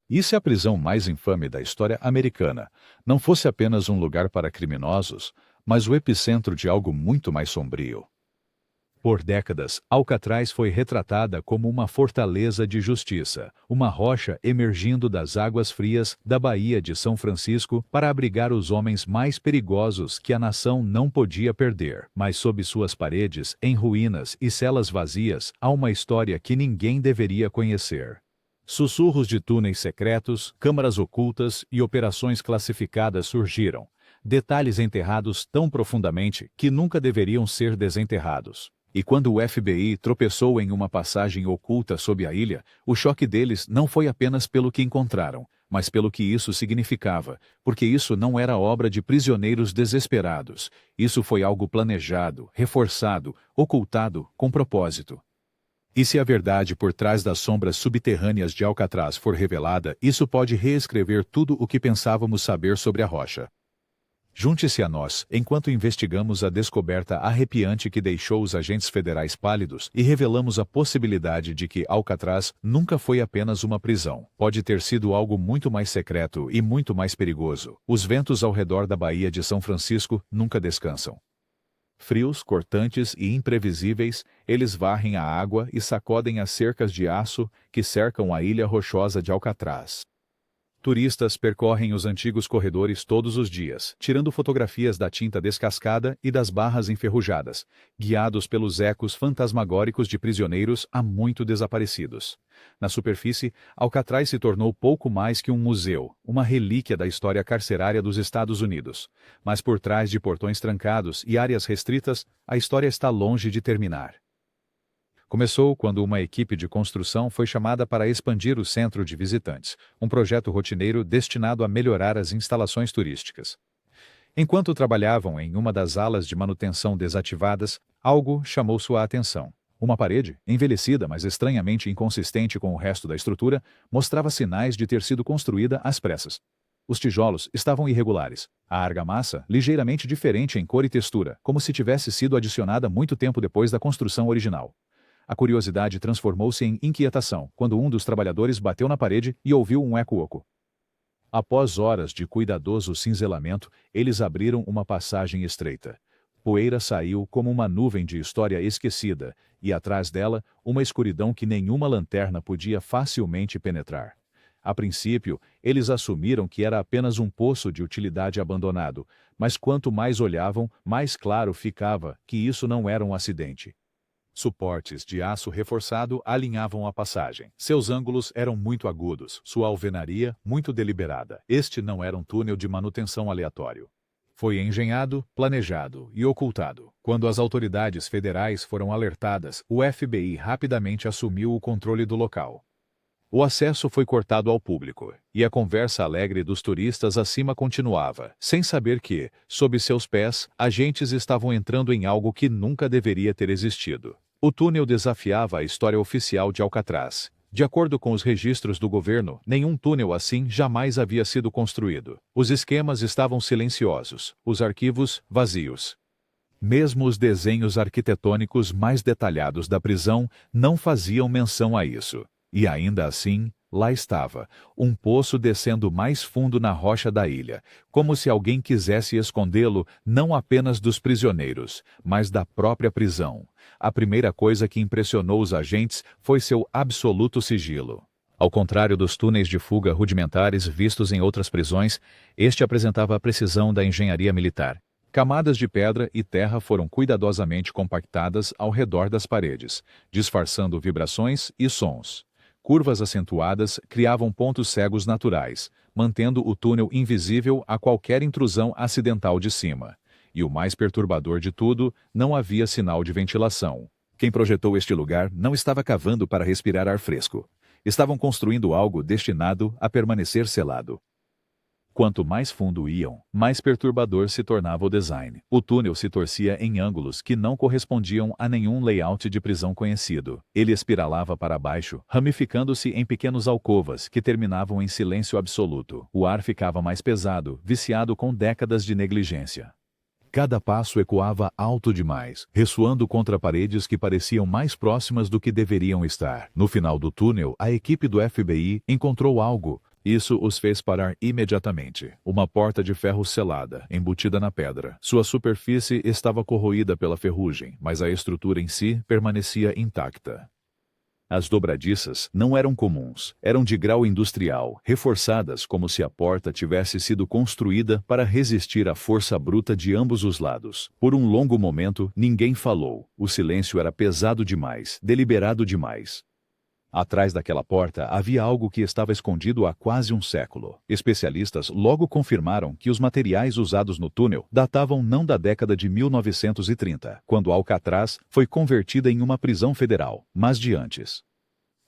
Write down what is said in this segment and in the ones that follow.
E se a prisão mais infame da história americana não fosse apenas um lugar para criminosos, mas o epicentro de algo muito mais sombrio? Por décadas, Alcatraz foi retratada como uma fortaleza de justiça, uma rocha emergindo das águas frias da Baía de São Francisco para abrigar os homens mais perigosos que a nação não podia perder. Mas sob suas paredes, em ruínas e celas vazias, há uma história que ninguém deveria conhecer. Sussurros de túneis secretos, câmaras ocultas e operações classificadas surgiram. Detalhes enterrados tão profundamente que nunca deveriam ser desenterrados. E quando o FBI tropeçou em uma passagem oculta sob a ilha, o choque deles não foi apenas pelo que encontraram, mas pelo que isso significava, porque isso não era obra de prisioneiros desesperados. Isso foi algo planejado, reforçado, ocultado, com propósito. E se a verdade por trás das sombras subterrâneas de Alcatraz for revelada, isso pode reescrever tudo o que pensávamos saber sobre a rocha. Junte-se a nós, enquanto investigamos a descoberta arrepiante que deixou os agentes federais pálidos e revelamos a possibilidade de que Alcatraz nunca foi apenas uma prisão. Pode ter sido algo muito mais secreto e muito mais perigoso. Os ventos ao redor da Baía de São Francisco nunca descansam. Frios, cortantes e imprevisíveis, eles varrem a água e sacodem as cercas de aço que cercam a ilha rochosa de Alcatraz. Turistas percorrem os antigos corredores todos os dias, tirando fotografias da tinta descascada e das barras enferrujadas, guiados pelos ecos fantasmagóricos de prisioneiros há muito desaparecidos. Na superfície, Alcatraz se tornou pouco mais que um museu, uma relíquia da história carcerária dos Estados Unidos. Mas por trás de portões trancados e áreas restritas, a história está longe de terminar. Começou quando uma equipe de construção foi chamada para expandir o centro de visitantes, um projeto rotineiro destinado a melhorar as instalações turísticas. Enquanto trabalhavam em uma das alas de manutenção desativadas, algo chamou sua atenção. Uma parede, envelhecida mas estranhamente inconsistente com o resto da estrutura, mostrava sinais de ter sido construída às pressas. Os tijolos estavam irregulares, a argamassa ligeiramente diferente em cor e textura, como se tivesse sido adicionada muito tempo depois da construção original. A curiosidade transformou-se em inquietação quando um dos trabalhadores bateu na parede e ouviu um eco oco. Após horas de cuidadoso cinzelamento, eles abriram uma passagem estreita. Poeira saiu como uma nuvem de história esquecida, e atrás dela, uma escuridão que nenhuma lanterna podia facilmente penetrar. A princípio, eles assumiram que era apenas um poço de utilidade abandonado, mas quanto mais olhavam, mais claro ficava que isso não era um acidente. Suportes de aço reforçado alinhavam a passagem. Seus ângulos eram muito agudos, sua alvenaria muito deliberada. Este não era um túnel de manutenção aleatório. Foi engenhado, planejado e ocultado. Quando as autoridades federais foram alertadas, o FBI rapidamente assumiu o controle do local. O acesso foi cortado ao público, e a conversa alegre dos turistas acima continuava, sem saber que, sob seus pés, agentes estavam entrando em algo que nunca deveria ter existido. O túnel desafiava a história oficial de Alcatraz. De acordo com os registros do governo, nenhum túnel assim jamais havia sido construído. Os esquemas estavam silenciosos, os arquivos vazios. Mesmo os desenhos arquitetônicos mais detalhados da prisão não faziam menção a isso. E ainda assim, lá estava, um poço descendo mais fundo na rocha da ilha, como se alguém quisesse escondê-lo não apenas dos prisioneiros, mas da própria prisão. A primeira coisa que impressionou os agentes foi seu absoluto sigilo. Ao contrário dos túneis de fuga rudimentares vistos em outras prisões, este apresentava a precisão da engenharia militar. Camadas de pedra e terra foram cuidadosamente compactadas ao redor das paredes, disfarçando vibrações e sons. Curvas acentuadas criavam pontos cegos naturais, mantendo o túnel invisível a qualquer intrusão acidental de cima. E o mais perturbador de tudo, não havia sinal de ventilação. Quem projetou este lugar não estava cavando para respirar ar fresco. Estavam construindo algo destinado a permanecer selado. Quanto mais fundo iam, mais perturbador se tornava o design. O túnel se torcia em ângulos que não correspondiam a nenhum layout de prisão conhecido. Ele espiralava para baixo, ramificando-se em pequenas alcovas que terminavam em silêncio absoluto. O ar ficava mais pesado, viciado com décadas de negligência. Cada passo ecoava alto demais, ressoando contra paredes que pareciam mais próximas do que deveriam estar. No final do túnel, a equipe do FBI encontrou algo. Isso os fez parar imediatamente. Uma porta de ferro selada, embutida na pedra. Sua superfície estava corroída pela ferrugem, mas a estrutura em si permanecia intacta. As dobradiças não eram comuns, eram de grau industrial, reforçadas como se a porta tivesse sido construída para resistir à força bruta de ambos os lados. Por um longo momento, ninguém falou. O silêncio era pesado demais, deliberado demais. Atrás daquela porta havia algo que estava escondido há quase um século. Especialistas logo confirmaram que os materiais usados no túnel datavam não da década de 1930, quando Alcatraz foi convertida em uma prisão federal, mas de antes.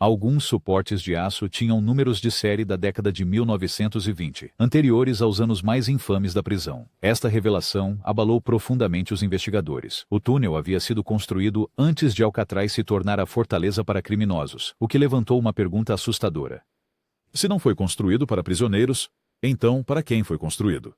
Alguns suportes de aço tinham números de série da década de 1920, anteriores aos anos mais infames da prisão. Esta revelação abalou profundamente os investigadores. O túnel havia sido construído antes de Alcatraz se tornar a fortaleza para criminosos, o que levantou uma pergunta assustadora. Se não foi construído para prisioneiros, então para quem foi construído?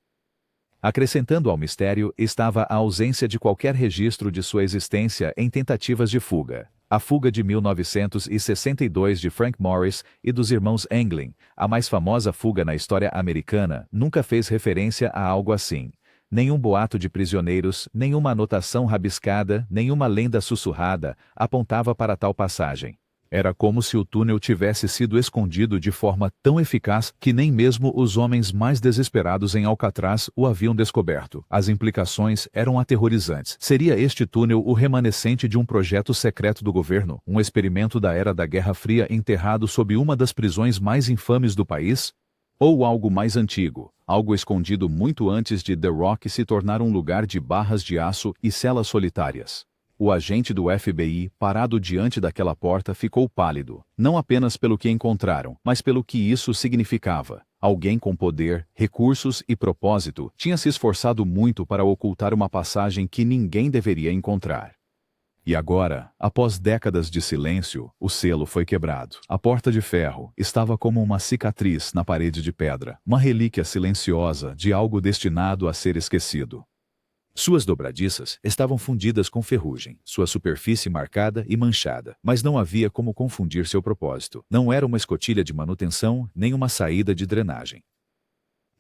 Acrescentando ao mistério estava a ausência de qualquer registro de sua existência em tentativas de fuga. A fuga de 1962 de Frank Morris e dos irmãos Anglin, a mais famosa fuga na história americana, nunca fez referência a algo assim. Nenhum boato de prisioneiros, nenhuma anotação rabiscada, nenhuma lenda sussurrada apontava para tal passagem. Era como se o túnel tivesse sido escondido de forma tão eficaz que nem mesmo os homens mais desesperados em Alcatraz o haviam descoberto. As implicações eram aterrorizantes. Seria este túnel o remanescente de um projeto secreto do governo, um experimento da era da Guerra Fria enterrado sob uma das prisões mais infames do país? Ou algo mais antigo, algo escondido muito antes de The Rock se tornar um lugar de barras de aço e celas solitárias? O agente do FBI, parado diante daquela porta, ficou pálido, não apenas pelo que encontraram, mas pelo que isso significava. Alguém com poder, recursos e propósito tinha se esforçado muito para ocultar uma passagem que ninguém deveria encontrar. E agora, após décadas de silêncio, o selo foi quebrado. A porta de ferro estava como uma cicatriz na parede de pedra, uma relíquia silenciosa de algo destinado a ser esquecido. Suas dobradiças estavam fundidas com ferrugem, sua superfície marcada e manchada, mas não havia como confundir seu propósito. Não era uma escotilha de manutenção, nem uma saída de drenagem.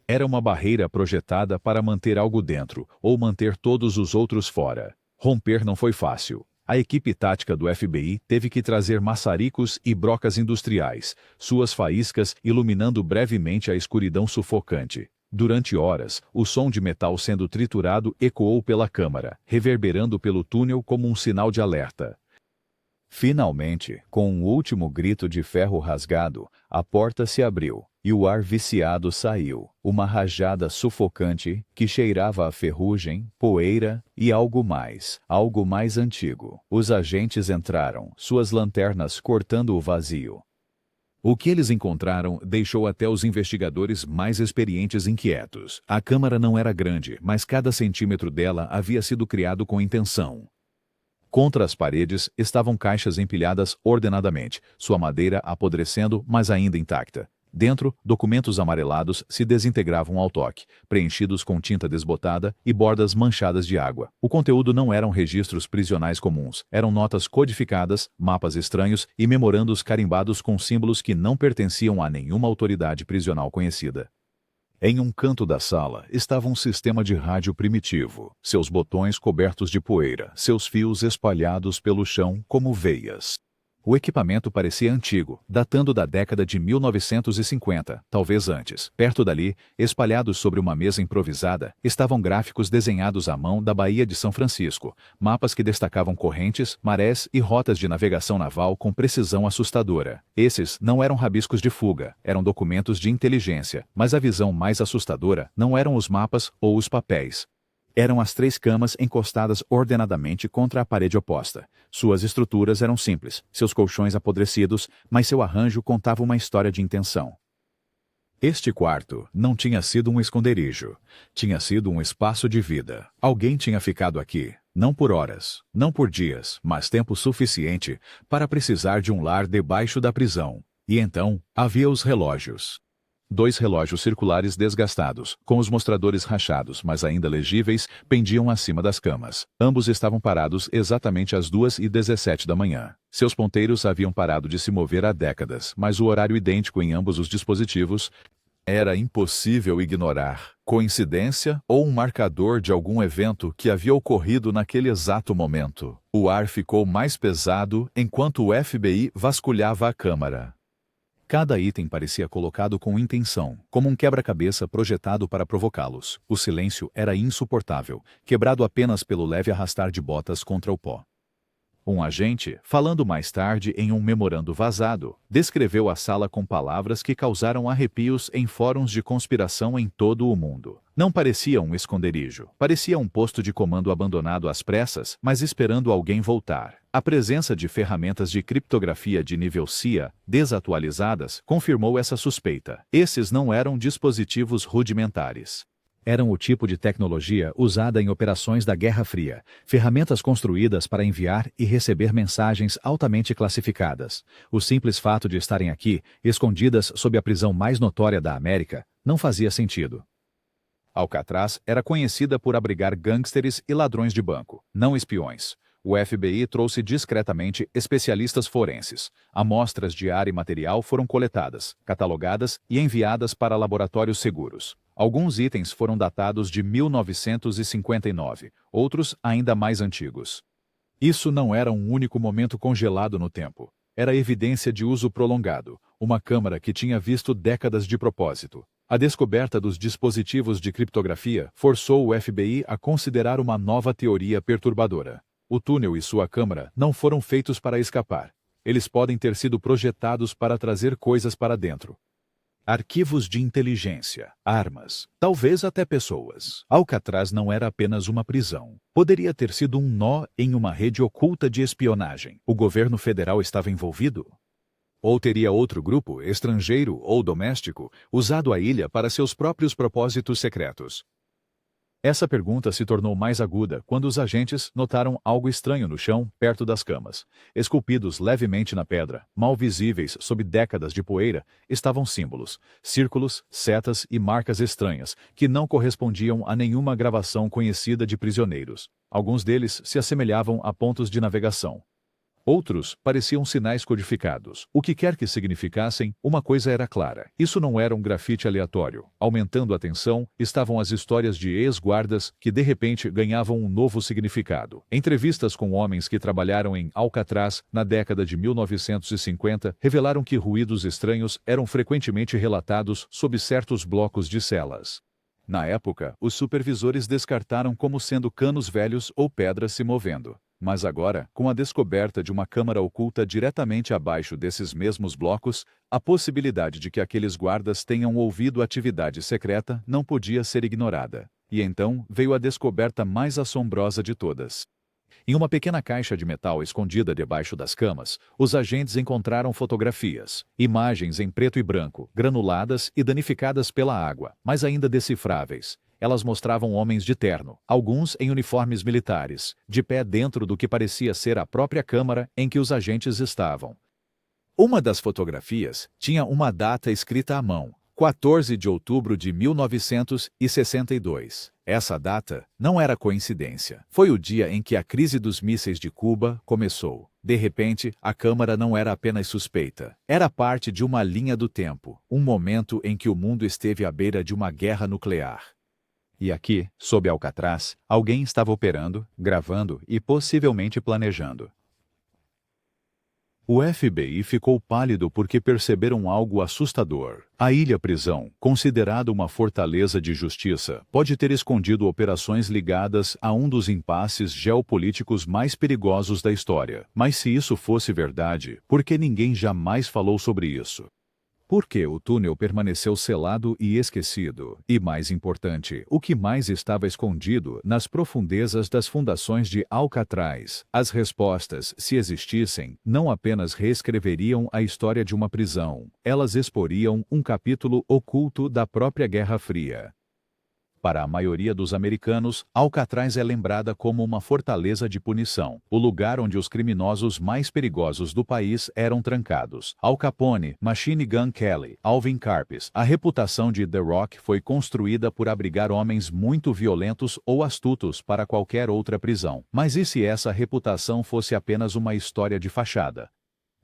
Era uma barreira projetada para manter algo dentro, ou manter todos os outros fora. Romper não foi fácil. A equipe tática do FBI teve que trazer maçaricos e brocas industriais, suas faíscas iluminando brevemente a escuridão sufocante. Durante horas, o som de metal sendo triturado ecoou pela câmara, reverberando pelo túnel como um sinal de alerta. Finalmente, com um último grito de ferro rasgado, a porta se abriu, e o ar viciado saiu, uma rajada sufocante que cheirava a ferrugem, poeira e algo mais antigo. Os agentes entraram, suas lanternas cortando o vazio. O que eles encontraram deixou até os investigadores mais experientes inquietos. A câmara não era grande, mas cada centímetro dela havia sido criado com intenção. Contra as paredes estavam caixas empilhadas ordenadamente, sua madeira apodrecendo, mas ainda intacta. Dentro, documentos amarelados se desintegravam ao toque, preenchidos com tinta desbotada e bordas manchadas de água. O conteúdo não eram registros prisionais comuns, eram notas codificadas, mapas estranhos e memorandos carimbados com símbolos que não pertenciam a nenhuma autoridade prisional conhecida. Em um canto da sala estava um sistema de rádio primitivo, seus botões cobertos de poeira, seus fios espalhados pelo chão como veias. O equipamento parecia antigo, datando da década de 1950, talvez antes. Perto dali, espalhados sobre uma mesa improvisada, estavam gráficos desenhados à mão da Baía de São Francisco, mapas que destacavam correntes, marés e rotas de navegação naval com precisão assustadora. Esses não eram rabiscos de fuga, eram documentos de inteligência, mas a visão mais assustadora não eram os mapas ou os papéis. Eram as 3 camas encostadas ordenadamente contra a parede oposta. Suas estruturas eram simples, seus colchões apodrecidos, mas seu arranjo contava uma história de intenção. Este quarto não tinha sido um esconderijo. Tinha sido um espaço de vida. Alguém tinha ficado aqui, não por horas, não por dias, mas tempo suficiente para precisar de um lar debaixo da prisão. E então havia os relógios. Dois relógios circulares desgastados, com os mostradores rachados, mas ainda legíveis, pendiam acima das camas. Ambos estavam parados exatamente às 2h17 da manhã. Seus ponteiros haviam parado de se mover há décadas, mas o horário idêntico em ambos os dispositivos era impossível ignorar. Coincidência ou um marcador de algum evento que havia ocorrido naquele exato momento? O ar ficou mais pesado enquanto o FBI vasculhava a câmara. Cada item parecia colocado com intenção, como um quebra-cabeça projetado para provocá-los. O silêncio era insuportável, quebrado apenas pelo leve arrastar de botas contra o pó. Um agente, falando mais tarde em um memorando vazado, descreveu a sala com palavras que causaram arrepios em fóruns de conspiração em todo o mundo. Não parecia um esconderijo, parecia um posto de comando abandonado às pressas, mas esperando alguém voltar. A presença de ferramentas de criptografia de nível CIA, desatualizadas, confirmou essa suspeita. Esses não eram dispositivos rudimentares. Eram o tipo de tecnologia usada em operações da Guerra Fria, ferramentas construídas para enviar e receber mensagens altamente classificadas. O simples fato de estarem aqui, escondidas sob a prisão mais notória da América, não fazia sentido. Alcatraz era conhecida por abrigar gangsters e ladrões de banco, não espiões. O FBI trouxe discretamente especialistas forenses. Amostras de ar e material foram coletadas, catalogadas e enviadas para laboratórios seguros. Alguns itens foram datados de 1959, outros ainda mais antigos. Isso não era um único momento congelado no tempo. Era evidência de uso prolongado, uma câmara que tinha visto décadas de propósito. A descoberta dos dispositivos de criptografia forçou o FBI a considerar uma nova teoria perturbadora. O túnel e sua câmara não foram feitos para escapar. Eles podem ter sido projetados para trazer coisas para dentro. Arquivos de inteligência, armas, talvez até pessoas. Alcatraz não era apenas uma prisão. Poderia ter sido um nó em uma rede oculta de espionagem. O governo federal estava envolvido? Ou teria outro grupo, estrangeiro ou doméstico, usado a ilha para seus próprios propósitos secretos? Essa pergunta se tornou mais aguda quando os agentes notaram algo estranho no chão, perto das camas. Esculpidos levemente na pedra, mal visíveis sob décadas de poeira, estavam símbolos, círculos, setas e marcas estranhas, que não correspondiam a nenhuma gravação conhecida de prisioneiros. Alguns deles se assemelhavam a pontos de navegação. Outros pareciam sinais codificados. O que quer que significassem, uma coisa era clara. Isso não era um grafite aleatório. Aumentando a tensão, estavam as histórias de ex-guardas que de repente ganhavam um novo significado. Entrevistas com homens que trabalharam em Alcatraz na década de 1950 revelaram que ruídos estranhos eram frequentemente relatados sob certos blocos de celas. Na época, os supervisores descartaram como sendo canos velhos ou pedras se movendo. Mas agora, com a descoberta de uma câmara oculta diretamente abaixo desses mesmos blocos, a possibilidade de que aqueles guardas tenham ouvido atividade secreta não podia ser ignorada. E então veio a descoberta mais assombrosa de todas. Em uma pequena caixa de metal escondida debaixo das camas, os agentes encontraram fotografias, imagens em preto e branco, granuladas e danificadas pela água, mas ainda decifráveis. Elas mostravam homens de terno, alguns em uniformes militares, de pé dentro do que parecia ser a própria câmara em que os agentes estavam. Uma das fotografias tinha uma data escrita à mão, 14 de outubro de 1962. Essa data não era coincidência. Foi o dia em que a crise dos mísseis de Cuba começou. De repente, a câmara não era apenas suspeita. Era parte de uma linha do tempo, um momento em que o mundo esteve à beira de uma guerra nuclear. E aqui, sob Alcatraz, alguém estava operando, gravando e possivelmente planejando. O FBI ficou pálido porque perceberam algo assustador. A ilha-prisão, considerada uma fortaleza de justiça, pode ter escondido operações ligadas a um dos impasses geopolíticos mais perigosos da história. Mas se isso fosse verdade, por que ninguém jamais falou sobre isso? Por que o túnel permaneceu selado e esquecido? E mais importante, o que mais estava escondido nas profundezas das fundações de Alcatraz? As respostas, se existissem, não apenas reescreveriam a história de uma prisão, elas exporiam um capítulo oculto da própria Guerra Fria. Para a maioria dos americanos, Alcatraz é lembrada como uma fortaleza de punição, o lugar onde os criminosos mais perigosos do país eram trancados. Al Capone, Machine Gun Kelly, Alvin Karpis. A reputação de The Rock foi construída por abrigar homens muito violentos ou astutos para qualquer outra prisão. Mas e se essa reputação fosse apenas uma história de fachada?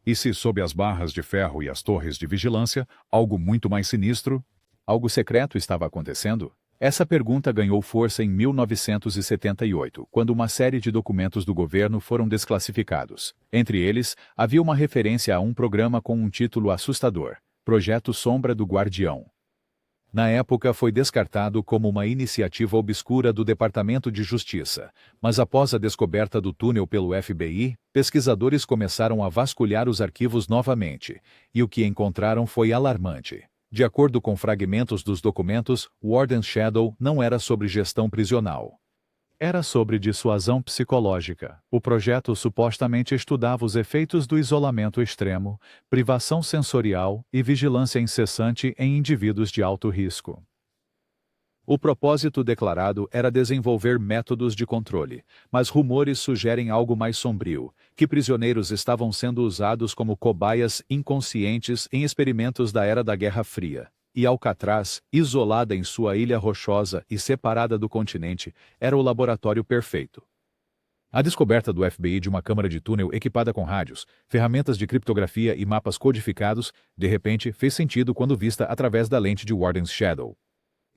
E se, sob as barras de ferro e as torres de vigilância, algo muito mais sinistro, algo secreto estava acontecendo? Essa pergunta ganhou força em 1978, quando uma série de documentos do governo foram desclassificados. Entre eles, havia uma referência a um programa com um título assustador: Projeto Sombra do Guardião. Na época, foi descartado como uma iniciativa obscura do Departamento de Justiça, mas após a descoberta do túnel pelo FBI, pesquisadores começaram a vasculhar os arquivos novamente, e o que encontraram foi alarmante. De acordo com fragmentos dos documentos, Warden's Shadow não era sobre gestão prisional. Era sobre dissuasão psicológica. O projeto supostamente estudava os efeitos do isolamento extremo, privação sensorial e vigilância incessante em indivíduos de alto risco. O propósito declarado era desenvolver métodos de controle, mas rumores sugerem algo mais sombrio, que prisioneiros estavam sendo usados como cobaias inconscientes em experimentos da era da Guerra Fria. E Alcatraz, isolada em sua ilha rochosa e separada do continente, era o laboratório perfeito. A descoberta do FBI de uma câmara de túnel equipada com rádios, ferramentas de criptografia e mapas codificados, de repente, fez sentido quando vista através da lente de Warden's Shadow.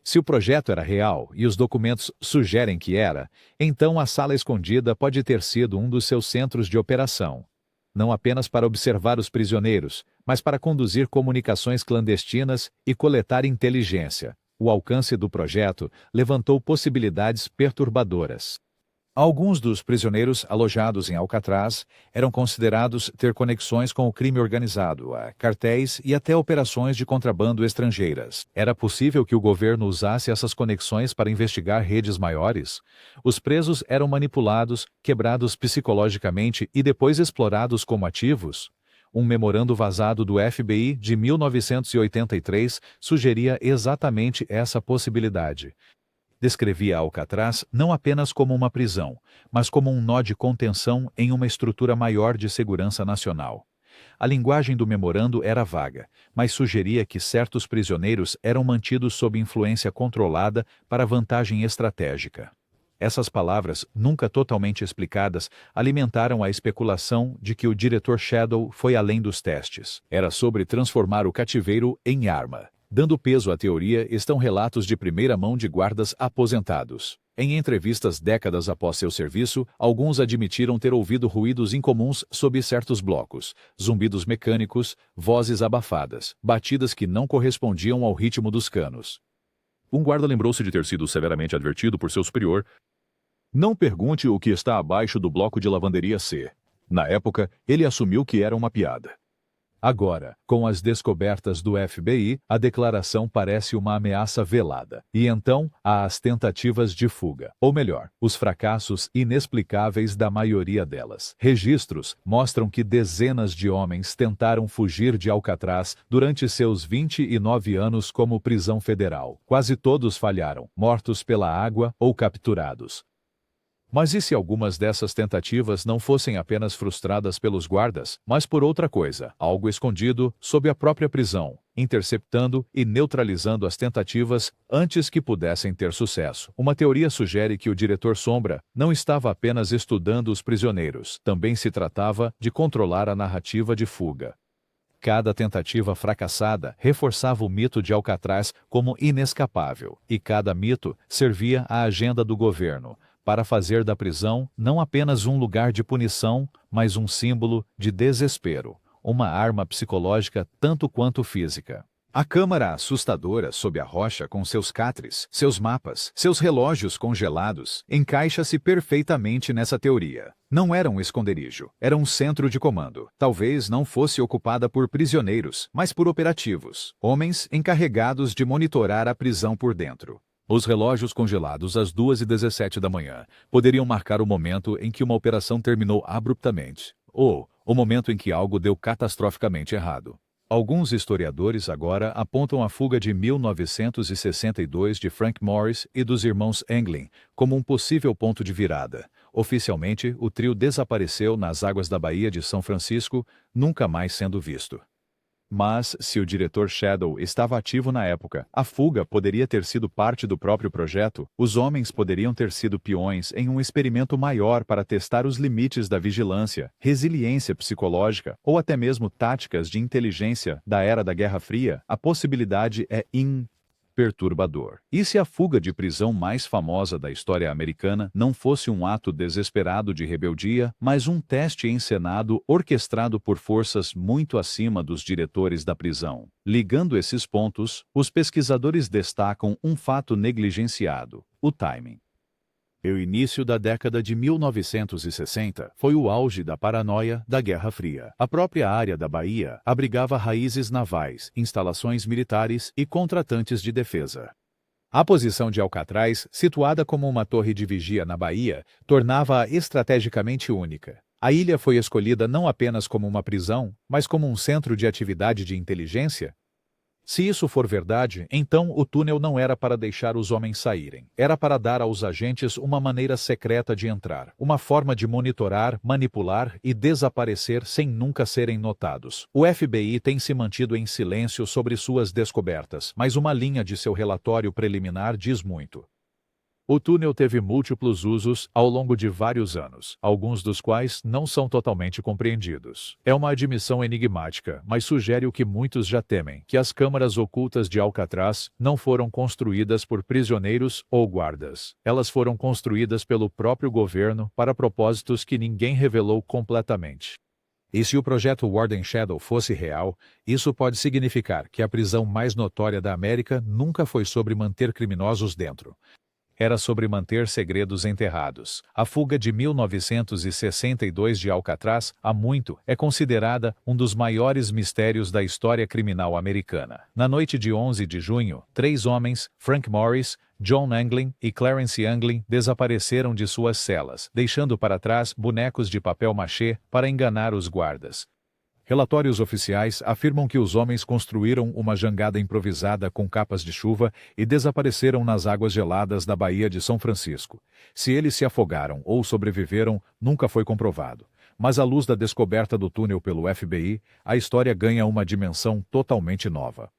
Se o projeto era real e os documentos sugerem que era, então a sala escondida pode ter sido um dos seus centros de operação. Não apenas para observar os prisioneiros, mas para conduzir comunicações clandestinas e coletar inteligência. O alcance do projeto levantou possibilidades perturbadoras. Alguns dos prisioneiros alojados em Alcatraz eram considerados ter conexões com o crime organizado, a cartéis e até operações de contrabando estrangeiras. Era possível que o governo usasse essas conexões para investigar redes maiores? Os presos eram manipulados, quebrados psicologicamente e depois explorados como ativos? Um memorando vazado do FBI de 1983 sugeria exatamente essa possibilidade. Descrevia Alcatraz não apenas como uma prisão, mas como um nó de contenção em uma estrutura maior de segurança nacional. A linguagem do memorando era vaga, mas sugeria que certos prisioneiros eram mantidos sob influência controlada para vantagem estratégica. Essas palavras, nunca totalmente explicadas, alimentaram a especulação de que o diretor Shadow foi além dos testes. Era sobre transformar o cativeiro em arma. Dando peso à teoria estão relatos de primeira mão de guardas aposentados. Em entrevistas décadas após seu serviço, alguns admitiram ter ouvido ruídos incomuns sob certos blocos, zumbidos mecânicos, vozes abafadas, batidas que não correspondiam ao ritmo dos canos. Um guarda lembrou-se de ter sido severamente advertido por seu superior: "Não pergunte o que está abaixo do bloco de lavanderia C." Na época, ele assumiu que era uma piada. Agora, com as descobertas do FBI, a declaração parece uma ameaça velada. E então, há as tentativas de fuga. Ou melhor, os fracassos inexplicáveis da maioria delas. Registros mostram que dezenas de homens tentaram fugir de Alcatraz durante seus 29 anos como prisão federal. Quase todos falharam, mortos pela água ou capturados. Mas e se algumas dessas tentativas não fossem apenas frustradas pelos guardas, mas por outra coisa, algo escondido sob a própria prisão, interceptando e neutralizando as tentativas antes que pudessem ter sucesso? Uma teoria sugere que o diretor Sombra não estava apenas estudando os prisioneiros, também se tratava de controlar a narrativa de fuga. Cada tentativa fracassada reforçava o mito de Alcatraz como inescapável, e cada mito servia à agenda do governo, para fazer da prisão não apenas um lugar de punição, mas um símbolo de desespero, uma arma psicológica tanto quanto física. A câmara assustadora sob a rocha com seus catres, seus mapas, seus relógios congelados, encaixa-se perfeitamente nessa teoria. Não era um esconderijo, era um centro de comando. Talvez não fosse ocupada por prisioneiros, mas por operativos, homens encarregados de monitorar a prisão por dentro. Os relógios congelados às 2h17 da manhã poderiam marcar o momento em que uma operação terminou abruptamente, ou o momento em que algo deu catastroficamente errado. Alguns historiadores agora apontam a fuga de 1962 de Frank Morris e dos irmãos Anglin como um possível ponto de virada. Oficialmente, o trio desapareceu nas águas da Baía de São Francisco, nunca mais sendo visto. Mas, se o diretor Shadow estava ativo na época, a fuga poderia ter sido parte do próprio projeto. Os homens poderiam ter sido peões em um experimento maior para testar os limites da vigilância, resiliência psicológica ou até mesmo táticas de inteligência da era da Guerra Fria. A possibilidade é perturbador. E se a fuga de prisão mais famosa da história americana não fosse um ato desesperado de rebeldia, mas um teste encenado orquestrado por forças muito acima dos diretores da prisão? Ligando esses pontos, os pesquisadores destacam um fato negligenciado: o timing. O início da década de 1960 foi o auge da paranoia da Guerra Fria. A própria área da Bahia abrigava raízes navais, instalações militares e contratantes de defesa. A posição de Alcatraz, situada como uma torre de vigia na Bahia, tornava-a estrategicamente única. A ilha foi escolhida não apenas como uma prisão, mas como um centro de atividade de inteligência. Se isso for verdade, então o túnel não era para deixar os homens saírem. Era para dar aos agentes uma maneira secreta de entrar, uma forma de monitorar, manipular e desaparecer sem nunca serem notados. O FBI tem se mantido em silêncio sobre suas descobertas, mas uma linha de seu relatório preliminar diz muito. O túnel teve múltiplos usos ao longo de vários anos, alguns dos quais não são totalmente compreendidos. É uma admissão enigmática, mas sugere o que muitos já temem, que as câmaras ocultas de Alcatraz não foram construídas por prisioneiros ou guardas. Elas foram construídas pelo próprio governo para propósitos que ninguém revelou completamente. E se o projeto Warden Shadow fosse real, isso pode significar que a prisão mais notória da América nunca foi sobre manter criminosos dentro. Era sobre manter segredos enterrados. A fuga de 1962 de Alcatraz, há muito, é considerada um dos maiores mistérios da história criminal americana. Na noite de 11 de junho, 3 homens, Frank Morris, John Anglin e Clarence Anglin, desapareceram de suas celas, deixando para trás bonecos de papel machê para enganar os guardas. Relatórios oficiais afirmam que os homens construíram uma jangada improvisada com capas de chuva e desapareceram nas águas geladas da Baía de São Francisco. Se eles se afogaram ou sobreviveram, nunca foi comprovado. Mas à luz da descoberta do túnel pelo FBI, a história ganha uma dimensão totalmente nova.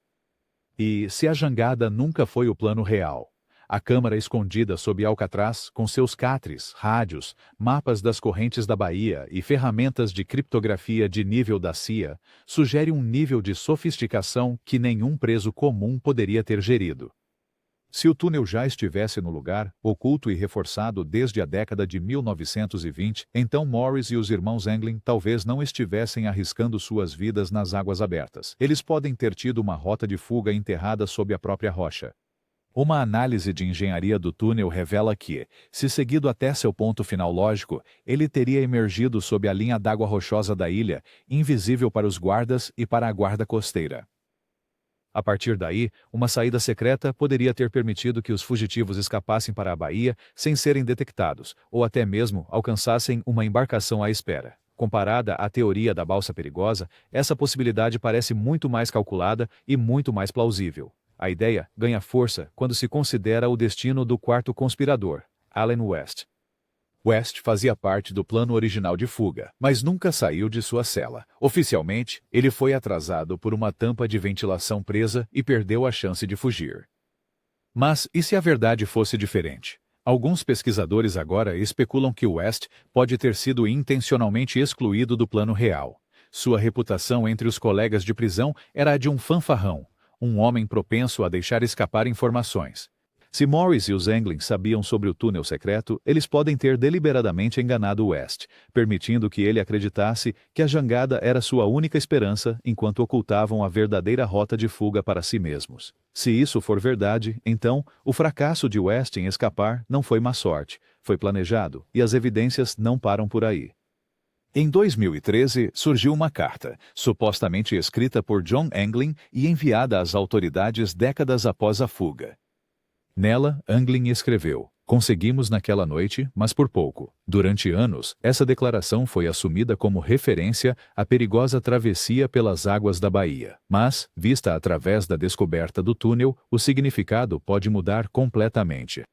E se a jangada nunca foi o plano real? A câmara escondida sob Alcatraz, com seus catres, rádios, mapas das correntes da Bahia e ferramentas de criptografia de nível da CIA, sugere um nível de sofisticação que nenhum preso comum poderia ter gerido. Se o túnel já estivesse no lugar, oculto e reforçado desde a década de 1920, então Morris e os irmãos Anglin talvez não estivessem arriscando suas vidas nas águas abertas. Eles podem ter tido uma rota de fuga enterrada sob a própria rocha. Uma análise de engenharia do túnel revela que, se seguido até seu ponto final lógico, ele teria emergido sob a linha d'água rochosa da ilha, invisível para os guardas e para a guarda costeira. A partir daí, uma saída secreta poderia ter permitido que os fugitivos escapassem para a Bahia sem serem detectados, ou até mesmo alcançassem uma embarcação à espera. Comparada à teoria da balsa perigosa, essa possibilidade parece muito mais calculada e muito mais plausível. A ideia ganha força quando se considera o destino do quarto conspirador, Allen West. West fazia parte do plano original de fuga, mas nunca saiu de sua cela. Oficialmente, ele foi atrasado por uma tampa de ventilação presa e perdeu a chance de fugir. Mas e se a verdade fosse diferente? Alguns pesquisadores agora especulam que West pode ter sido intencionalmente excluído do plano real. Sua reputação entre os colegas de prisão era a de um fanfarrão, um homem propenso a deixar escapar informações. Se Morris e os Anglin sabiam sobre o túnel secreto, eles podem ter deliberadamente enganado West, permitindo que ele acreditasse que a jangada era sua única esperança enquanto ocultavam a verdadeira rota de fuga para si mesmos. Se isso for verdade, então, o fracasso de West em escapar não foi má sorte, foi planejado, e as evidências não param por aí. Em 2013, surgiu uma carta, supostamente escrita por John Anglin e enviada às autoridades décadas após a fuga. Nela, Anglin escreveu: Conseguimos naquela noite, mas por pouco. Durante anos, essa declaração foi assumida como referência à perigosa travessia pelas águas da Baía. Mas, vista através da descoberta do túnel, o significado pode mudar completamente.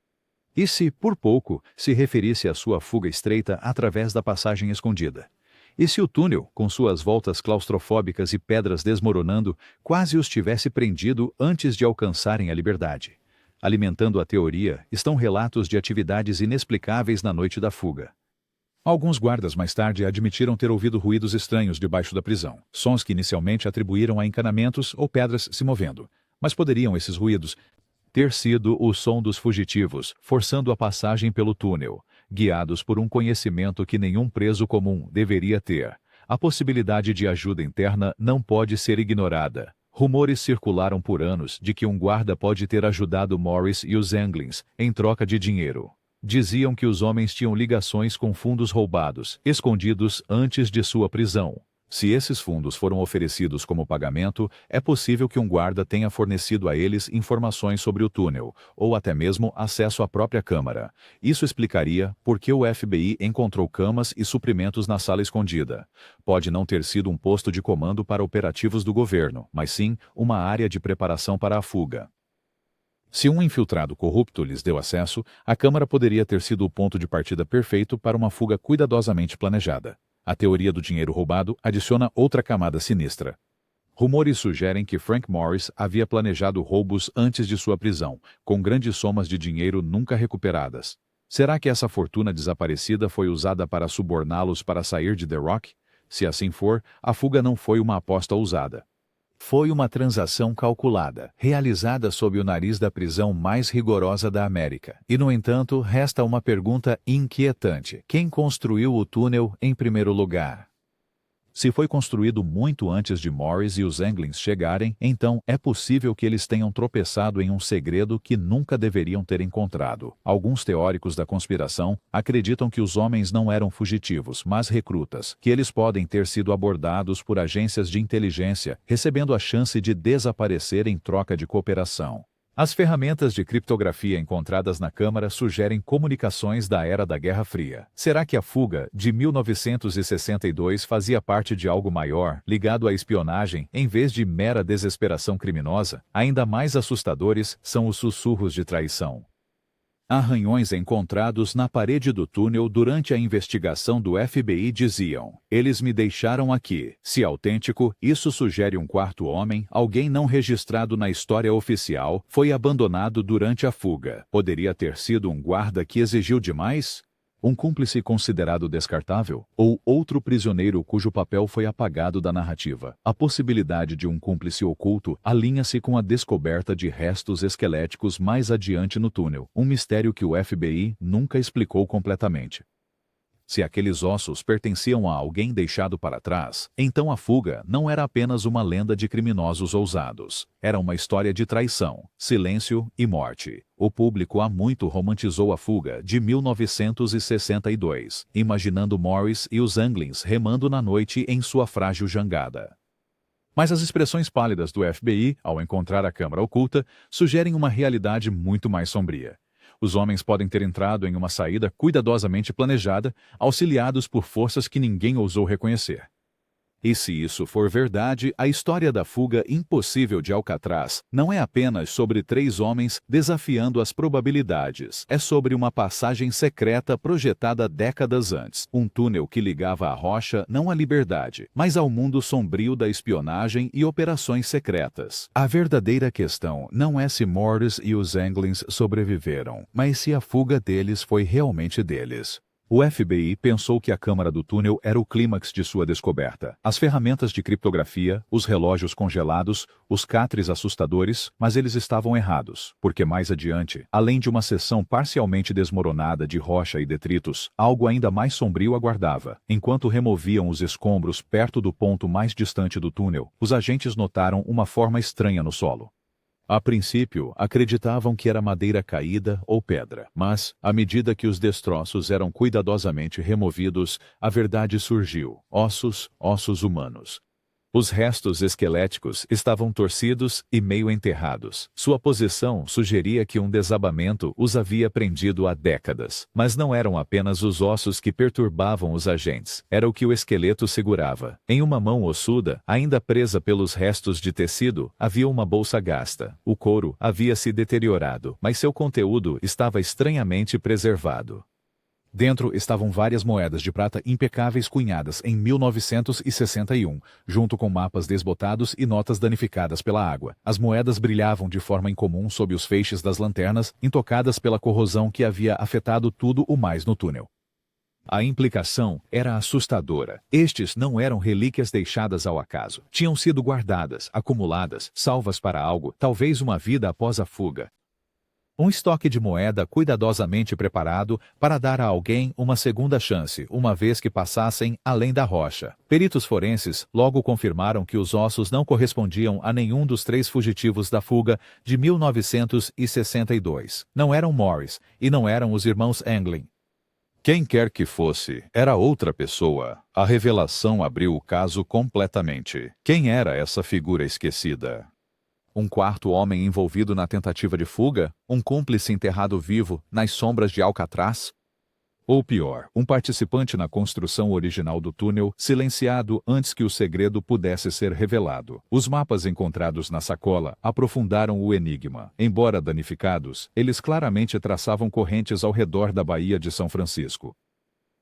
E se, por pouco, se referisse à sua fuga estreita através da passagem escondida? E se o túnel, com suas voltas claustrofóbicas e pedras desmoronando, quase os tivesse prendido antes de alcançarem a liberdade? Alimentando a teoria estão relatos de atividades inexplicáveis na noite da fuga. Alguns guardas mais tarde admitiram ter ouvido ruídos estranhos debaixo da prisão, sons que inicialmente atribuíram a encanamentos ou pedras se movendo. Mas poderiam esses ruídos ter sido o som dos fugitivos, forçando a passagem pelo túnel, guiados por um conhecimento que nenhum preso comum deveria ter. A possibilidade de ajuda interna não pode ser ignorada. Rumores circularam por anos de que um guarda pode ter ajudado Morris e os Anglins em troca de dinheiro. Diziam que os homens tinham ligações com fundos roubados, escondidos antes de sua prisão. Se esses fundos foram oferecidos como pagamento, é possível que um guarda tenha fornecido a eles informações sobre o túnel, ou até mesmo acesso à própria câmara. Isso explicaria por que o FBI encontrou camas e suprimentos na sala escondida. Pode não ter sido um posto de comando para operativos do governo, mas sim uma área de preparação para a fuga. Se um infiltrado corrupto lhes deu acesso, a câmara poderia ter sido o ponto de partida perfeito para uma fuga cuidadosamente planejada. A teoria do dinheiro roubado adiciona outra camada sinistra. Rumores sugerem que Frank Morris havia planejado roubos antes de sua prisão, com grandes somas de dinheiro nunca recuperadas. Será que essa fortuna desaparecida foi usada para suborná-los para sair de The Rock? Se assim for, a fuga não foi uma aposta ousada. Foi uma transação calculada, realizada sob o nariz da prisão mais rigorosa da América. E, no entanto, resta uma pergunta inquietante. Quem construiu o túnel em primeiro lugar? Se foi construído muito antes de Morris e os Anglins chegarem, então é possível que eles tenham tropeçado em um segredo que nunca deveriam ter encontrado. Alguns teóricos da conspiração acreditam que os homens não eram fugitivos, mas recrutas, que eles podem ter sido abordados por agências de inteligência, recebendo a chance de desaparecer em troca de cooperação. As ferramentas de criptografia encontradas na Câmara sugerem comunicações da era da Guerra Fria. Será que a fuga de 1962 fazia parte de algo maior, ligado à espionagem, em vez de mera desesperação criminosa? Ainda mais assustadores são os sussurros de traição. Arranhões encontrados na parede do túnel durante a investigação do FBI diziam: "Eles me deixaram aqui." Se autêntico, isso sugere um quarto homem, alguém não registrado na história oficial, foi abandonado durante a fuga. Poderia ter sido um guarda que exigiu demais? Um cúmplice considerado descartável? Ou outro prisioneiro cujo papel foi apagado da narrativa? A possibilidade de um cúmplice oculto alinha-se com a descoberta de restos esqueléticos mais adiante no túnel, um mistério que o FBI nunca explicou completamente. Se aqueles ossos pertenciam a alguém deixado para trás, então a fuga não era apenas uma lenda de criminosos ousados. Era uma história de traição, silêncio e morte. O público há muito romantizou a fuga de 1962, imaginando Morris e os Anglins remando na noite em sua frágil jangada. Mas as expressões pálidas do FBI, ao encontrar a câmara oculta, sugerem uma realidade muito mais sombria. Os homens podem ter entrado em uma saída cuidadosamente planejada, auxiliados por forças que ninguém ousou reconhecer. E se isso for verdade, a história da fuga impossível de Alcatraz não é apenas sobre 3 homens desafiando as probabilidades. É sobre uma passagem secreta projetada décadas antes. Um túnel que ligava a rocha não à liberdade, mas ao mundo sombrio da espionagem e operações secretas. A verdadeira questão não é se Morris e os Anglins sobreviveram, mas se a fuga deles foi realmente deles. O FBI pensou que a câmara do túnel era o clímax de sua descoberta. As ferramentas de criptografia, os relógios congelados, os catres assustadores, mas eles estavam errados, porque mais adiante, além de uma seção parcialmente desmoronada de rocha e detritos, algo ainda mais sombrio aguardava. Enquanto removiam os escombros perto do ponto mais distante do túnel, os agentes notaram uma forma estranha no solo. A princípio, acreditavam que era madeira caída ou pedra, mas, à medida que os destroços eram cuidadosamente removidos, a verdade surgiu: ossos humanos. Os restos esqueléticos estavam torcidos e meio enterrados. Sua posição sugeria que um desabamento os havia prendido há décadas. Mas não eram apenas os ossos que perturbavam os agentes. Era o que o esqueleto segurava. Em uma mão ossuda, ainda presa pelos restos de tecido, havia uma bolsa gasta. O couro havia se deteriorado, mas seu conteúdo estava estranhamente preservado. Dentro estavam várias moedas de prata impecáveis cunhadas em 1961, junto com mapas desbotados e notas danificadas pela água. As moedas brilhavam de forma incomum sob os feixes das lanternas, intocadas pela corrosão que havia afetado tudo o mais no túnel. A implicação era assustadora. Estes não eram relíquias deixadas ao acaso. Tinham sido guardadas, acumuladas, salvas para algo, talvez uma vida após a fuga. Um estoque de moeda cuidadosamente preparado para dar a alguém uma segunda chance, uma vez que passassem além da rocha. Peritos forenses logo confirmaram que os ossos não correspondiam a nenhum dos 3 fugitivos da fuga de 1962. Não eram Morris e não eram os irmãos Anglin. Quem quer que fosse, era outra pessoa. A revelação abriu o caso completamente. Quem era essa figura esquecida? Um quarto homem envolvido na tentativa de fuga? Um cúmplice enterrado vivo nas sombras de Alcatraz? Ou pior, um participante na construção original do túnel, silenciado antes que o segredo pudesse ser revelado. Os mapas encontrados na sacola aprofundaram o enigma. Embora danificados, eles claramente traçavam correntes ao redor da Baía de São Francisco.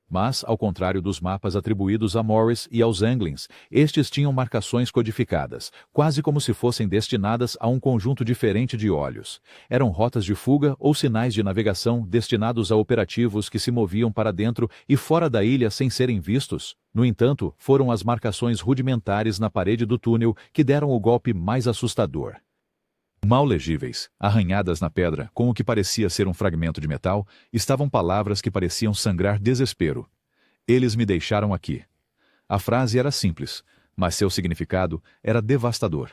Mas, ao contrário dos mapas atribuídos a Morris e aos Anglins, estes tinham marcações codificadas, quase como se fossem destinadas a um conjunto diferente de olhos. Eram rotas de fuga ou sinais de navegação destinados a operativos que se moviam para dentro e fora da ilha sem serem vistos. No entanto, foram as marcações rudimentares na parede do túnel que deram o golpe mais assustador. Mal legíveis, arranhadas na pedra com o que parecia ser um fragmento de metal, estavam palavras que pareciam sangrar desespero. Eles me deixaram aqui. A frase era simples, mas seu significado era devastador.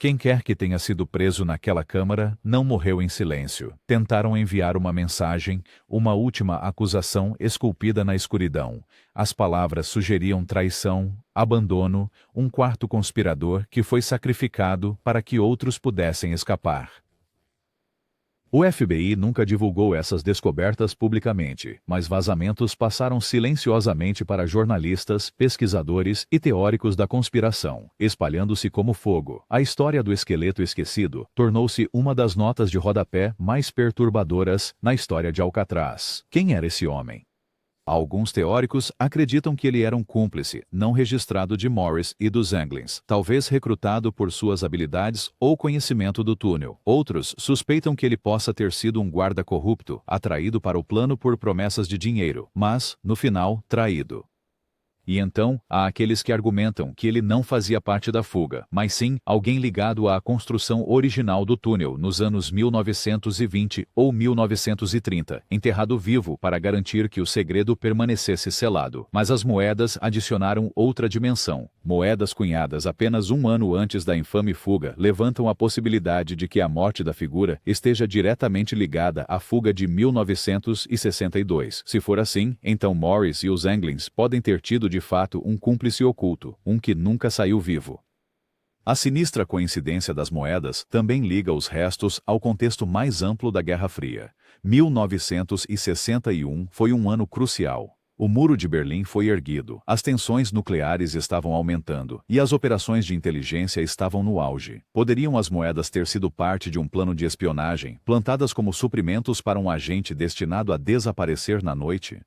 Quem quer que tenha sido preso naquela câmara não morreu em silêncio. Tentaram enviar uma mensagem, uma última acusação esculpida na escuridão. As palavras sugeriam traição, abandono, um quarto conspirador que foi sacrificado para que outros pudessem escapar. O FBI nunca divulgou essas descobertas publicamente, mas vazamentos passaram silenciosamente para jornalistas, pesquisadores e teóricos da conspiração, espalhando-se como fogo. A história do esqueleto esquecido tornou-se uma das notas de rodapé mais perturbadoras na história de Alcatraz. Quem era esse homem? Alguns teóricos acreditam que ele era um cúmplice, não registrado de Morris e dos Anglins, talvez recrutado por suas habilidades ou conhecimento do túnel. Outros suspeitam que ele possa ter sido um guarda corrupto, atraído para o plano por promessas de dinheiro, mas, no final, traído. E então, há aqueles que argumentam que ele não fazia parte da fuga, mas sim alguém ligado à construção original do túnel nos anos 1920 ou 1930, enterrado vivo para garantir que o segredo permanecesse selado. Mas as moedas adicionaram outra dimensão. Moedas cunhadas apenas um ano antes da infame fuga levantam a possibilidade de que a morte da figura esteja diretamente ligada à fuga de 1962. Se for assim, então Morris e os Anglins podem ter tido de fato um cúmplice oculto, um que nunca saiu vivo. A sinistra coincidência das moedas também liga os restos ao contexto mais amplo da Guerra Fria. 1961 foi um ano crucial. O Muro de Berlim foi erguido, as tensões nucleares estavam aumentando e as operações de inteligência estavam no auge. Poderiam as moedas ter sido parte de um plano de espionagem, plantadas como suprimentos para um agente destinado a desaparecer na noite?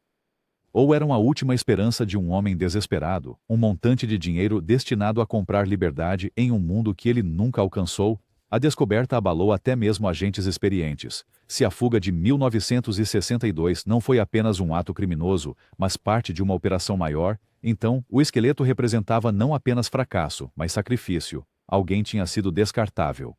Ou eram a última esperança de um homem desesperado, um montante de dinheiro destinado a comprar liberdade em um mundo que ele nunca alcançou? A descoberta abalou até mesmo agentes experientes. Se a fuga de 1962 não foi apenas um ato criminoso, mas parte de uma operação maior, então o esqueleto representava não apenas fracasso, mas sacrifício. Alguém tinha sido descartável.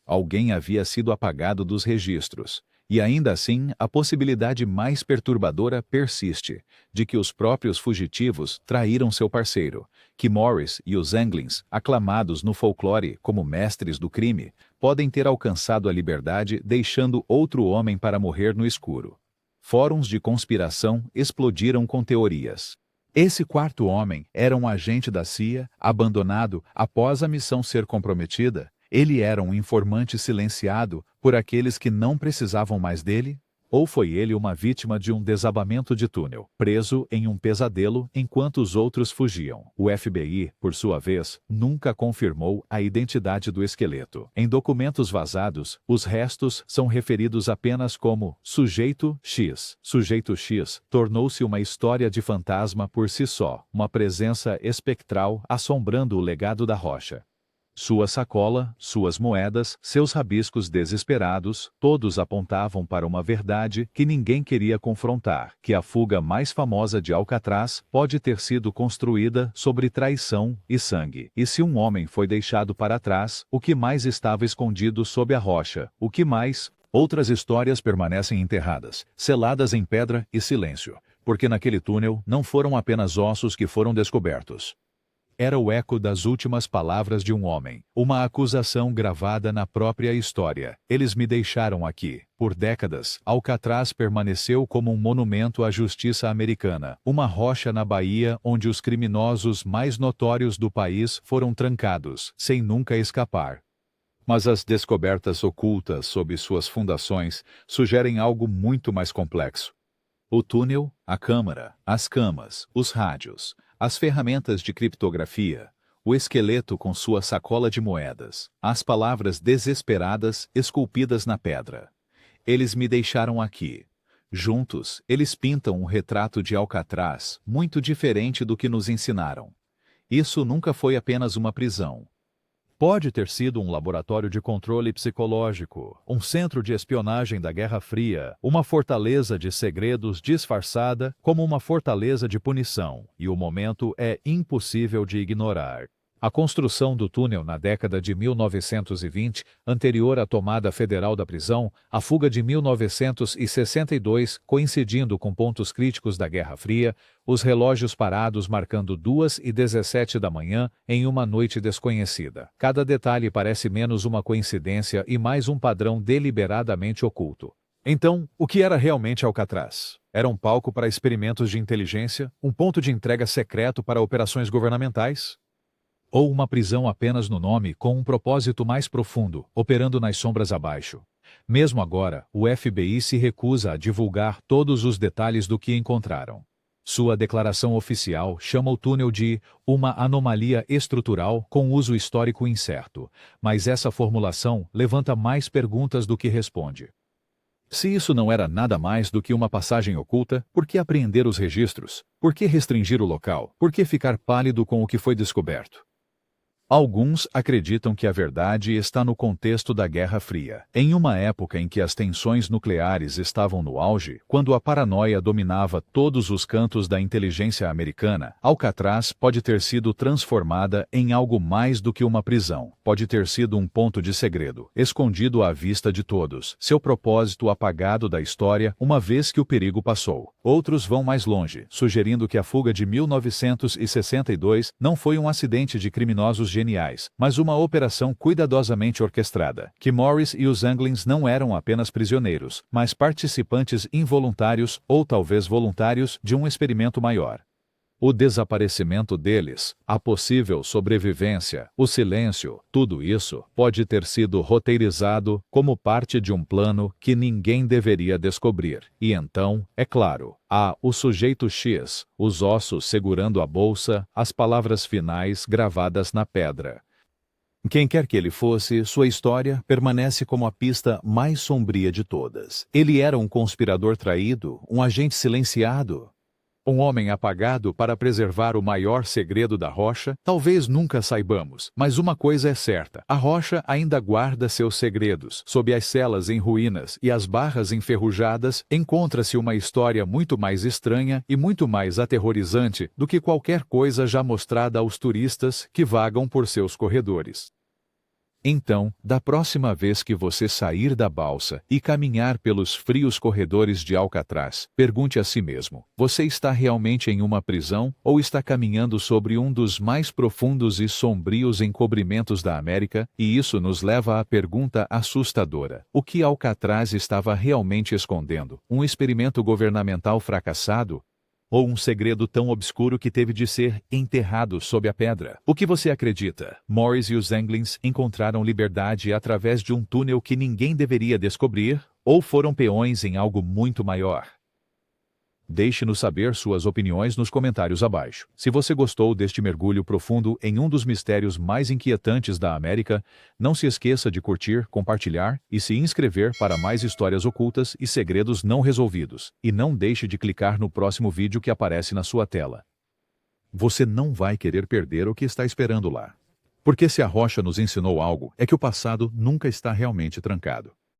Alguém havia sido apagado dos registros. E ainda assim, a possibilidade mais perturbadora persiste, de que os próprios fugitivos traíram seu parceiro, que Morris e os Anglins, aclamados no folclore como mestres do crime, podem ter alcançado a liberdade deixando outro homem para morrer no escuro. Fóruns de conspiração explodiram com teorias. Esse quarto homem era um agente da CIA, abandonado após a missão ser comprometida. Ele era um informante silenciado por aqueles que não precisavam mais dele? Ou foi ele uma vítima de um desabamento de túnel, preso em um pesadelo enquanto os outros fugiam? O FBI, por sua vez, nunca confirmou a identidade do esqueleto. Em documentos vazados, os restos são referidos apenas como Sujeito X. Sujeito X tornou-se uma história de fantasma por si só, uma presença espectral assombrando o legado da rocha. Sua sacola, suas moedas, seus rabiscos desesperados, todos apontavam para uma verdade que ninguém queria confrontar, que a fuga mais famosa de Alcatraz pode ter sido construída sobre traição e sangue. E se um homem foi deixado para trás, o que mais estava escondido sob a rocha? O que mais? Outras histórias permanecem enterradas, seladas em pedra e silêncio, porque naquele túnel não foram apenas ossos que foram descobertos. Era o eco das últimas palavras de um homem, uma acusação gravada na própria história. Eles me deixaram aqui. Por décadas, Alcatraz permaneceu como um monumento à justiça americana, uma rocha na Bahia onde os criminosos mais notórios do país foram trancados, sem nunca escapar. Mas as descobertas ocultas sob suas fundações sugerem algo muito mais complexo. O túnel, a câmara, as camas, os rádios, as ferramentas de criptografia, o esqueleto com sua sacola de moedas, as palavras desesperadas esculpidas na pedra. Eles me deixaram aqui. Juntos, eles pintam um retrato de Alcatraz muito diferente do que nos ensinaram. Isso nunca foi apenas uma prisão. Pode ter sido um laboratório de controle psicológico, um centro de espionagem da Guerra Fria, uma fortaleza de segredos disfarçada como uma fortaleza de punição, e o momento é impossível de ignorar. A construção do túnel na década de 1920, anterior à tomada federal da prisão, a fuga de 1962, coincidindo com pontos críticos da Guerra Fria, os relógios parados marcando 2h17 da manhã em uma noite desconhecida. Cada detalhe parece menos uma coincidência e mais um padrão deliberadamente oculto. Então, o que era realmente Alcatraz? Era um palco para experimentos de inteligência? Um ponto de entrega secreto para operações governamentais? Ou uma prisão apenas no nome, com um propósito mais profundo, operando nas sombras abaixo? Mesmo agora, o FBI se recusa a divulgar todos os detalhes do que encontraram. Sua declaração oficial chama o túnel de uma anomalia estrutural com uso histórico incerto, mas essa formulação levanta mais perguntas do que responde. Se isso não era nada mais do que uma passagem oculta, por que apreender os registros? Por que restringir o local? Por que ficar pálido com o que foi descoberto? Alguns acreditam que a verdade está no contexto da Guerra Fria. Em uma época em que as tensões nucleares estavam no auge, quando a paranoia dominava todos os cantos da inteligência americana, Alcatraz pode ter sido transformada em algo mais do que uma prisão. Pode ter sido um ponto de segredo, escondido à vista de todos, seu propósito apagado da história uma vez que o perigo passou. Outros vão mais longe, sugerindo que a fuga de 1962 não foi um acidente de criminosos geniais, mas uma operação cuidadosamente orquestrada, que Morris e os Anglins não eram apenas prisioneiros, mas participantes involuntários ou talvez voluntários de um experimento maior. O desaparecimento deles, a possível sobrevivência, o silêncio, tudo isso pode ter sido roteirizado como parte de um plano que ninguém deveria descobrir. E então, é claro, há o sujeito X, os ossos segurando a bolsa, as palavras finais gravadas na pedra. Quem quer que ele fosse, sua história permanece como a pista mais sombria de todas. Ele era um conspirador traído, um agente silenciado. Um homem apagado para preservar o maior segredo da rocha? Talvez nunca saibamos, mas uma coisa é certa: a rocha ainda guarda seus segredos. Sob as celas em ruínas e as barras enferrujadas, encontra-se uma história muito mais estranha e muito mais aterrorizante do que qualquer coisa já mostrada aos turistas que vagam por seus corredores. Então, da próxima vez que você sair da balsa e caminhar pelos frios corredores de Alcatraz, pergunte a si mesmo: você está realmente em uma prisão ou está caminhando sobre um dos mais profundos e sombrios encobrimentos da América? E isso nos leva à pergunta assustadora: o que Alcatraz estava realmente escondendo? Um experimento governamental fracassado? Ou um segredo tão obscuro que teve de ser enterrado sob a pedra? O que você acredita? Morris e os Anglins encontraram liberdade através de um túnel que ninguém deveria descobrir, ou foram peões em algo muito maior? Deixe-nos saber suas opiniões nos comentários abaixo. Se você gostou deste mergulho profundo em um dos mistérios mais inquietantes da América, não se esqueça de curtir, compartilhar e se inscrever para mais histórias ocultas e segredos não resolvidos. E não deixe de clicar no próximo vídeo que aparece na sua tela. Você não vai querer perder o que está esperando lá. Porque se a rocha nos ensinou algo, é que o passado nunca está realmente trancado.